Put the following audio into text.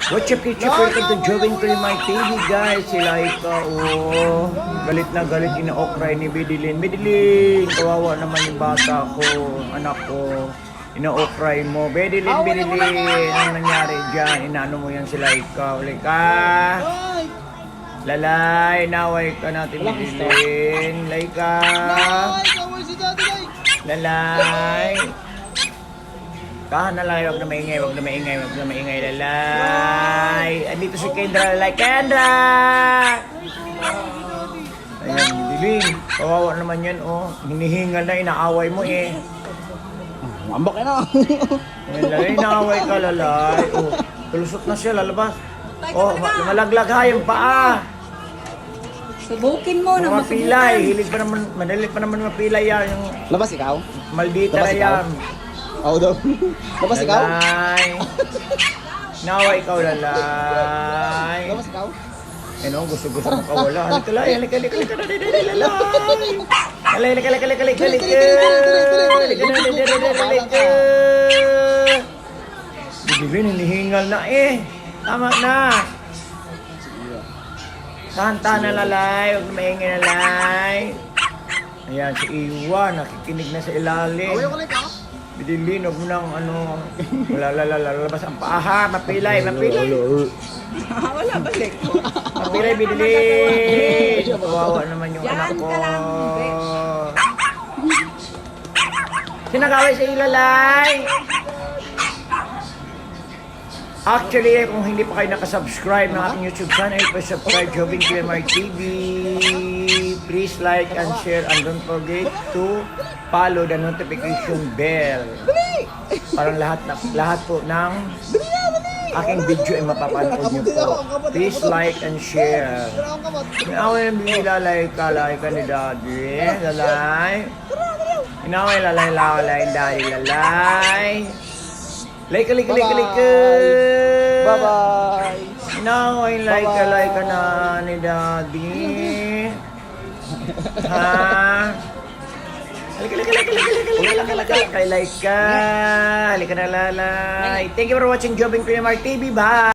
What's up, Kitchen? Welcome to Jovin to my TV, guys. Sila oh. Galit na galit, ina-okray ni Bidilin. Bidilin, kawawa naman yung bata ko, anak ko. Ina-okray mo. Bidilin, Bidilin. Anong nangyari dyan? Inaano mo yan sila ikaw. Lika. Lalay, naway ka natin, Bidilin. Lika. Lalay. Kahan na lang, huwag na maingay, huwag na maingay, huwag na maingay, lalay. Andito si Kendra, lalay. Kendra! Ayan, Dilin. Kawawa naman yan, oh. Hinihingal na, inaaway mo eh. Ambak ka na. Ayan, lalay, inaaway ka, lalay. Oh, tulusot na siya, lalabas. Oh, malaglag ha, yung paa. Subukin mo na Mapilay, hilig pa naman, madali pa naman mapilay yan. Yung Labas ikaw? maldita Labas na yan. Oo daw. Labas ikaw? Lalay. Nawa ikaw, lalay. Labas ikaw? Ano, gusto makawala. Halika, lalay. Halika, lalay. Halika, halika. Bibili, hinihingal na eh. Tama na. Kanta na, lalay. Huwag na maingay, lalay. Ayan, si Iwa, nakikinig na sa ilalim. Bidilin, huwag mo nang lalabas ang paa, mapilay. Wala, balik. Mapilay, Bidilin. Kawawa naman yung anak ko. Diyan ka lang, be. Sinagaway sa ilalay. Actually, kung hindi pa kayo nakasubscribe ng aking YouTube channel, subscribe Jovin QMR TV. Please like and share and don't forget to follow the notification bell. Para lahat po ng aking video ay mapapanood nyo po. Please like and share. Inaway ang lalay ka ni Daddy. Lalay. Inaway lalay, Daddy, lalay. Like. Bye-bye. Inaway like ka na ni Daddy. Ha? Halika, like ka. Halika na, lalay. Thank you for watching Jovin QMR TV. Bye!